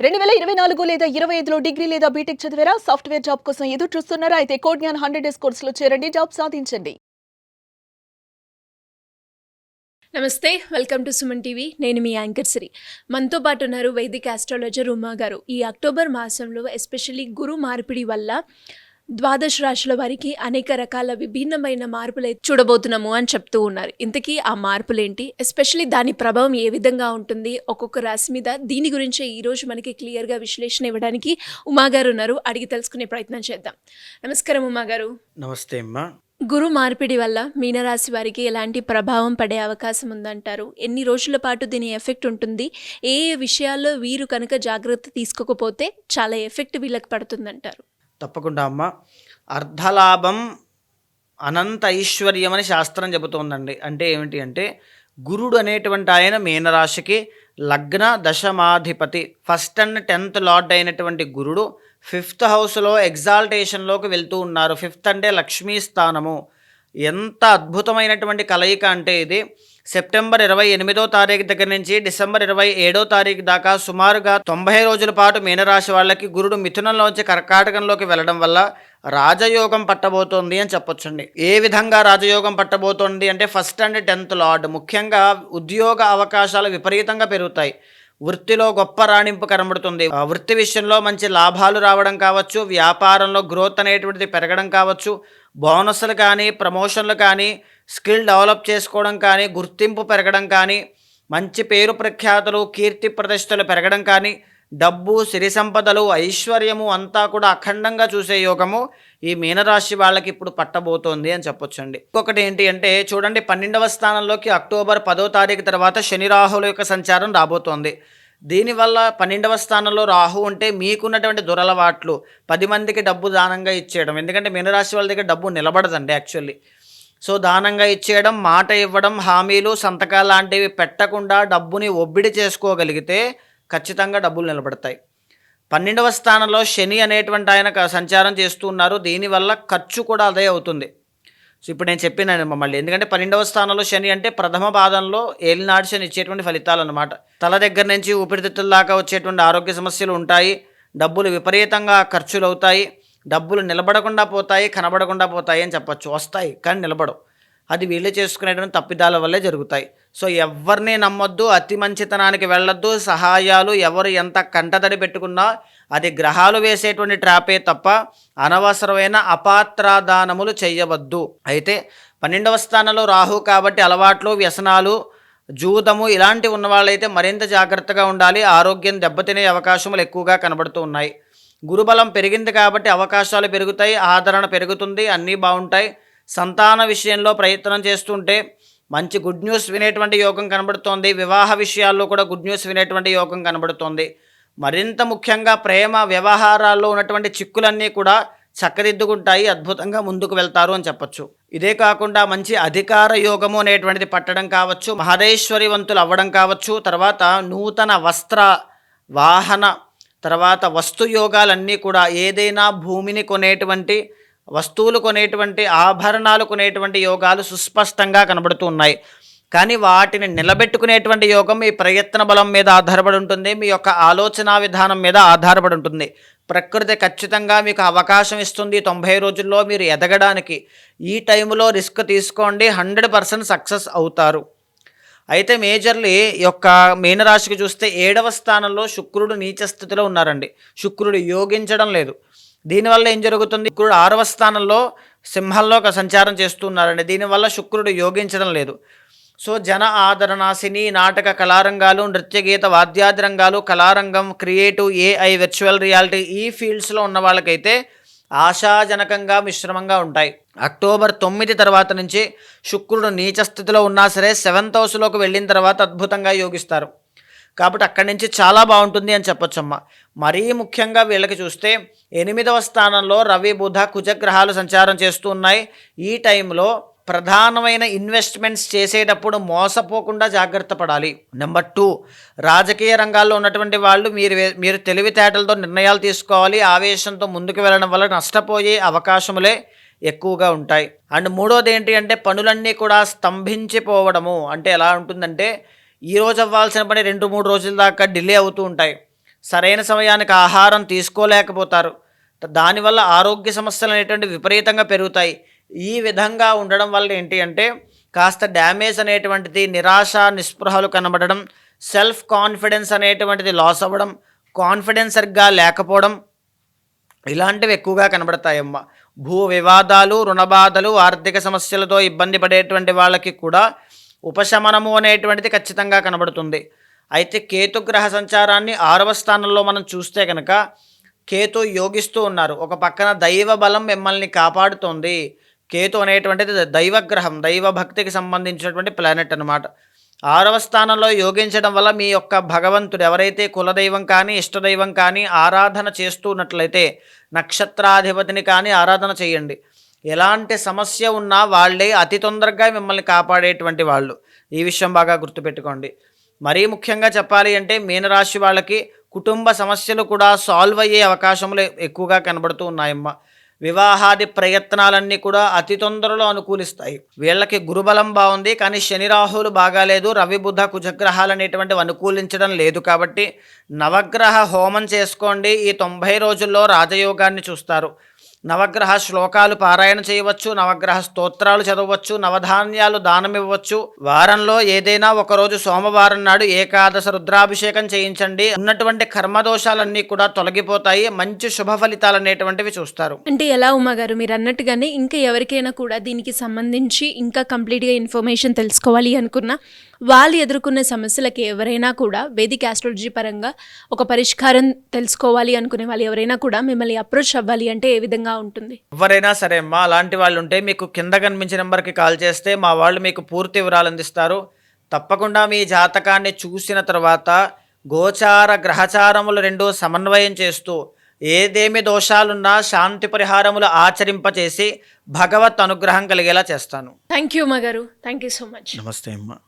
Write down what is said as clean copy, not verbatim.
2024 లేదా 25లో డిగ్రీ లేదా బీటెక్ చదివారా? సాఫ్ట్‌వేర్ జాబ్ కోసం ఎదురు చూస్తున్నారా? అయితే కోడ్ జ్ఞాన్ 100 డేస్ కోర్సులో చేరండి. జాబ్ సాధించండి. నమస్తే, వెల్కమ్ టు సుమన్ టీవీ. నేను మీ యాంకర్ సిరి. మనతో పాటు ఉన్నారు వైదిక్ ఆస్ట్రాలజర్ ఉమా గారు. ఈ అక్టోబర్ మాసంలో ఎస్పెషల్లీ గురు మార్పిడి వల్ల ద్వాదశ రాశుల వారికి అనేక రకాల విభిన్నమైన మార్పులు చూడబోతున్నాము అని చెప్తూ ఉన్నారు. ఇంతకీ ఆ మార్పులేంటి, ఎస్పెషల్లీ దాని ప్రభావం ఏ విధంగా ఉంటుంది ఒక్కొక్క రాశి మీద, దీని గురించే ఈరోజు మనకి క్లియర్గా విశ్లేషణ ఇవ్వడానికి ఉమా గారు ఉన్నారు. అడిగి తెలుసుకునే ప్రయత్నం చేద్దాం. నమస్కారం ఉమా గారు. నమస్తే అమ్మా. గురు మార్పిడి వల్ల మీనరాశి వారికి ఎలాంటి ప్రభావం పడే అవకాశం ఉందంటారు? ఎన్ని రోజుల పాటు దీని ఎఫెక్ట్ ఉంటుంది? ఏ ఏ విషయాల్లో వీరు కనుక జాగ్రత్త తీసుకోకపోతే చాలా ఎఫెక్ట్ వీళ్ళకి పడుతుందంటారు? తప్పకుండా అమ్మా. అర్ధలాభం అనంత ఐశ్వర్యం అని శాస్త్రం చెబుతోందండి. అంటే ఏమిటి అంటే, గురుడు అనేటువంటి ఆయన మీనరాశికి లగ్న దశమాధిపతి, ఫస్ట్ అండ్ 10th లార్డ్ అయినటువంటి గురుడు 5th హౌస్లో ఎగ్జాల్టేషన్లోకి వెళ్తూ ఉన్నారు. 5th అంటే లక్ష్మీ స్థానము. ఎంత అద్భుతమైనటువంటి కలయిక అంటే ఇది. సెప్టెంబర్ 28వ తారీఖు దగ్గర నుంచి డిసెంబర్ 27వ తారీఖు దాకా సుమారుగా 90 రోజుల పాటు మీనరాశి వాళ్ళకి గురుడు మిథునంలోంచి కర్కాటకంలోకి వెళ్ళడం వల్ల రాజయోగం పట్టబోతోంది అని చెప్పొచ్చండి. ఏ విధంగా రాజయోగం పట్టబోతోంది అంటే, ఫస్ట్ అండ్ 10th లార్డ్, ముఖ్యంగా ఉద్యోగ అవకాశాలు విపరీతంగా పెరుగుతాయి. వృత్తిలో గొప్ప రాణింపు కనబడుతుంది. వృత్తి విషయంలో మంచి లాభాలు రావడం కావచ్చు, వ్యాపారంలో గ్రోత్ అనేటువంటిది పెరగడం కావచ్చు, బోనస్లు కానీ, ప్రమోషన్లు కానీ, స్కిల్ డెవలప్ చేసుకోవడం కానీ, గుర్తింపు పెరగడం కానీ, మంచి పేరు ప్రఖ్యాతులు, కీర్తి ప్రతిష్టలు పెరగడం కానీ, డబ్బు, సిరి సంపదలు, ఐశ్వర్యము అంతా కూడా అఖండంగా చూసే యోగము ఈ మీనరాశి వాళ్ళకి ఇప్పుడు పట్టబోతోంది అని చెప్పొచ్చండి. ఇంకొకటి ఏంటి అంటే, చూడండి, 12వ స్థానంలోకి అక్టోబర్ 10వ తారీఖు తర్వాత శని రాహుల యొక్క సంచారం రాబోతోంది. దీనివల్ల 12వ స్థానంలో రాహు ఉంటే మీకున్నటువంటి దురలవాట్లు 10 మందికి డబ్బు దానంగా ఇచ్చేయడం. ఎందుకంటే మీనరాశి వాళ్ళ దగ్గర డబ్బు నిలబడదండి యాక్చువల్లీ. సో దానంగా ఇచ్చేయడం, మాట ఇవ్వడం, హామీలు, సంతకాలు లాంటివి పెట్టకుండా డబ్బుని ఒబ్బిడి చేసుకోగలిగితే ఖచ్చితంగా డబ్బులు నిలబడతాయి. 12వ స్థానంలో శని అనేటువంటి ఆయన సంచారం చేస్తూ ఉన్నారు. దీనివల్ల ఖర్చు కూడా అదే అవుతుంది. సో ఇప్పుడు నేను చెప్పినాను మమ్మల్ని, ఎందుకంటే 12వ స్థానంలో శని అంటే ప్రథమ పాదంలో ఏలినాడు శని ఇచ్చేటువంటి ఫలితాలు అన్నమాట. తల దగ్గర నుంచి ఊపిరితిత్తుల దాకా వచ్చేటువంటి ఆరోగ్య సమస్యలు ఉంటాయి. డబ్బులు విపరీతంగా ఖర్చులు అవుతాయి. డబ్బులు నిలబడకుండా పోతాయి, కనబడకుండా పోతాయి అని చెప్పచ్చు. వస్తాయి కానీ నిలబడవు. అది వీళ్ళు చేసుకునేటువంటి తప్పిదాల వల్లే జరుగుతాయి. సో ఎవరిని నమ్మొద్దు, అతి మంచితనానికి వెళ్ళొద్దు. సహాయాలు ఎవరు ఎంత కంటతడి పెట్టుకున్నా అది గ్రహాలు వేసేటువంటి ట్రాపే తప్ప అనవసరమైన అపాత్రాదానములు చేయవద్దు. అయితే 12వ స్థానంలో రాహు కాబట్టి అలవాట్లు, వ్యసనాలు, జూదము ఇలాంటివి ఉన్న వాళ్ళైతే మరింత జాగ్రత్తగా ఉండాలి. ఆరోగ్యం దెబ్బతినే అవకాశములు ఎక్కువగా కనబడుతూ ఉన్నాయి. గురుబలం పెరిగింది కాబట్టి అవకాశాలు పెరుగుతాయి, ఆదరణ పెరుగుతుంది, అన్నీ బాగుంటాయి. సంతాన విషయంలో ప్రయత్నం చేస్తుంటే మంచి గుడ్ న్యూస్ వినేటువంటి యోగం కనబడుతోంది. వివాహ విషయాల్లో కూడా గుడ్ న్యూస్ వినేటువంటి యోగం కనబడుతోంది. మరింత ముఖ్యంగా ప్రేమ వ్యవహారాల్లో ఉన్నటువంటి చిక్కులన్నీ కూడా చక్కదిద్దుకుంటాయి. అద్భుతంగా ముందుకు వెళ్తారు అని చెప్పచ్చు. ఇదే కాకుండా మంచి అధికార యోగము అనేటువంటిది పట్టడం కావచ్చు, మహదేశ్వరివంతులు అవ్వడం కావచ్చు, తర్వాత నూతన వస్త్ర, వాహన, తర్వాత వస్తు యోగాలన్నీ కూడా, ఏదైనా భూమిని కొనేటువంటి, వస్తువులు కొనేటువంటి, ఆభరణాలు కొనేటువంటి యోగాలు సుస్పష్టంగా కనబడుతూ ఉన్నాయి. కానీ వాటిని నిలబెట్టుకునేటువంటి యోగం మీ ప్రయత్న బలం మీద ఆధారపడి ఉంటుంది, మీ యొక్క ఆలోచన విధానం మీద ఆధారపడి ఉంటుంది. ప్రకృతి ఖచ్చితంగా మీకు అవకాశం ఇస్తుంది 90 రోజుల్లో మీరు ఎదగడానికి. ఈ టైంలో రిస్క్ తీసుకోండి, 100% సక్సెస్ అవుతారు. అయితే మేజర్లీ యొక్క మీనరాశికి చూస్తే 7వ స్థానంలో శుక్రుడు నీచ స్థితిలో ఉన్నారండి. శుక్రుడు యోగించడం లేదు. దీనివల్ల ఏం జరుగుతుంది? శుక్రుడు 6వ స్థానంలో సింహంలో సంచారం చేస్తున్నారండి. దీనివల్ల శుక్రుడు యోగించడం లేదు. సో జన ఆదరణ, సినీ, నాటక, కళారంగాలు, నృత్య, గీత, వాద్యాది రంగాలు, కళారంగం, క్రియేటివ్, ఏఐ, వర్చువల్ రియాలిటీ ఈ ఫీల్డ్స్లో ఉన్న వాళ్ళకైతే ఆశాజనకంగా మిశ్రమంగా ఉంటాయి. అక్టోబర్ 9 తర్వాత నుంచి శుక్రుడు నీచ స్థితిలో ఉన్నా సరే 7th హౌస్లోకి వెళ్ళిన తర్వాత అద్భుతంగా యోగిస్తారు. కాబట్టి అక్కడి నుంచి చాలా బాగుంటుంది అని చెప్పొచ్చమ్మా. మరీ ముఖ్యంగా వీళ్ళకి చూస్తే 8వ స్థానంలో రవి, బుధ, కుజగ్రహాలు సంచారం చేస్తూ ఉన్నాయి. ఈ టైంలో ప్రధానమైన ఇన్వెస్ట్మెంట్స్ చేసేటప్పుడు మోసపోకుండా జాగ్రత్త పడాలి. నెంబర్ 2, రాజకీయ రంగాల్లో ఉన్నటువంటి వాళ్ళు మీరు తెలివితేటలతో నిర్ణయాలు తీసుకోవాలి. ఆవేశంతో ముందుకు వెళ్ళడం వల్ల నష్టపోయే అవకాశములే ఎక్కువగా ఉంటాయి. అండ్ 3వది ఏంటి అంటే, పనులన్నీ కూడా స్తంభించిపోవడము. అంటే ఎలా ఉంటుందంటే, ఈరోజు అవ్వాల్సిన పని 2-3 రోజుల దాకా డిలే అవుతూ ఉంటాయి. సరైన సమయానికి ఆహారం తీసుకోలేకపోతారు. దానివల్ల ఆరోగ్య సమస్యలు అనేటువంటి విపరీతంగా పెరుగుతాయి. ఈ విధంగా ఉండడం వల్ల ఏంటి అంటే కాస్త డ్యామేజ్ అనేటువంటిది, నిరాశ నిస్పృహలు కనబడడం, సెల్ఫ్ కాన్ఫిడెన్స్ అనేటువంటిది లాస్ అవ్వడం, కాన్ఫిడెన్స్ సరిగ్గా లేకపోవడం, ఇలాంటివి ఎక్కువగా కనబడతాయమ్మ. భూ వివాదాలు, రుణ బాధలు, ఆర్థిక సమస్యలతో ఇబ్బంది పడేటువంటి వాళ్ళకి కూడా ఉపశమనము అనేటువంటిది ఖచ్చితంగా కనబడుతుంది. అయితే కేతు గ్రహ సంచారాన్ని 6వ స్థానంలో మనం చూస్తే కనుక కేతు యోగిస్తూ ఉన్నారు. ఒక పక్కన దైవ బలం మిమ్మల్ని కాపాడుతోంది. కేతు అనేటువంటిది దైవగ్రహం, దైవభక్తికి సంబంధించినటువంటి ప్లానెట్ అన్నమాట. 6వ స్థానంలో యోగించడం వల్ల మీ యొక్క భగవంతుడు ఎవరైతే కులదైవం కానీ ఇష్టదైవం కానీ ఆరాధన చేస్తూ ఉన్నట్లయితే నక్షత్రాధిపతిని కానీ ఆరాధన చేయండి. ఎలాంటి సమస్య ఉన్నా వాళ్ళే అతి తొందరగా మిమ్మల్ని కాపాడేటువంటి వాళ్ళు. ఈ విషయం బాగా గుర్తుపెట్టుకోండి. మరీ ముఖ్యంగా చెప్పాలి అంటే మీనరాశి వాళ్ళకి కుటుంబ సమస్యలు కూడా సాల్వ్ అయ్యే అవకాశములు ఎక్కువగా కనబడుతూ ఉన్నాయమ్మ. వివాహాది ప్రయత్నాలన్నీ కూడా అతి తొందరలో అనుకూలిస్తాయి. వీళ్ళకి గురుబలం బాగుంది, కానీ శని రాహులు బాగాలేదు, రవి బుధ కుజగ్రహాలు అనేటువంటివి అనుకూలించడం లేదు. కాబట్టి నవగ్రహ హోమం చేసుకోండి. ఈ 90 రోజుల్లో రాజయోగాన్ని చూస్తారు. నవగ్రహ శ్లోకాలు పారాయణ చేయవచ్చు, నవగ్రహ స్తోత్రాలు చదవచ్చు, నవధాన్యాలు దానం ఇవ్వచ్చు. వారంలో ఏదైనా ఒకరోజు సోమవారం నాడు ఏకాదశ రుద్రాభిషేకం చేయించండి. ఉన్నటువంటి కర్మదోషాలన్నీ కూడా తొలగిపోతాయి. మంచి శుభ ఫలితాలు అనేటువంటివి చూస్తారు. అంటే ఎలా ఉమాగారు మీరు అన్నట్టుగానే ఇంకా ఎవరికైనా కూడా దీనికి సంబంధించి ఇంకా కంప్లీట్గా ఇన్ఫర్మేషన్ తెలుసుకోవాలి అనుకున్నా, వాళ్ళు ఎదుర్కొన్న సమస్యలకి ఎవరైనా కూడా వేదిక్ ఆస్ట్రాలజీ పరంగా ఒక పరిష్కారం తెలుసుకోవాలి అనుకునే వాళ్ళు ఎవరైనా కూడా మిమ్మల్ని అప్రోచ్ అవ్వాలి అంటే ఏ విధంగా ఉంటుంది? ఎవరైనా సరే అమ్మా, అలాంటి వాళ్ళు ఉంటే మీకు కింద కనిపించిన నెంబర్కి కాల్ చేస్తే మా వాళ్ళు మీకు పూర్తి వివరాలు అందిస్తారు. తప్పకుండా మీ జాతకాన్ని చూసిన తర్వాత గోచార గ్రహచారములు రెండు సమన్వయం చేస్తూ ఏదేమి దోషాలున్నా శాంతి పరిహారములు ఆచరింపచేసి భగవత్ అనుగ్రహం కలిగేలా చేస్తాను. థ్యాంక్ యూ ఉమాగారు, థ్యాంక్ యూ సో మచ్. నమస్తే అమ్మా.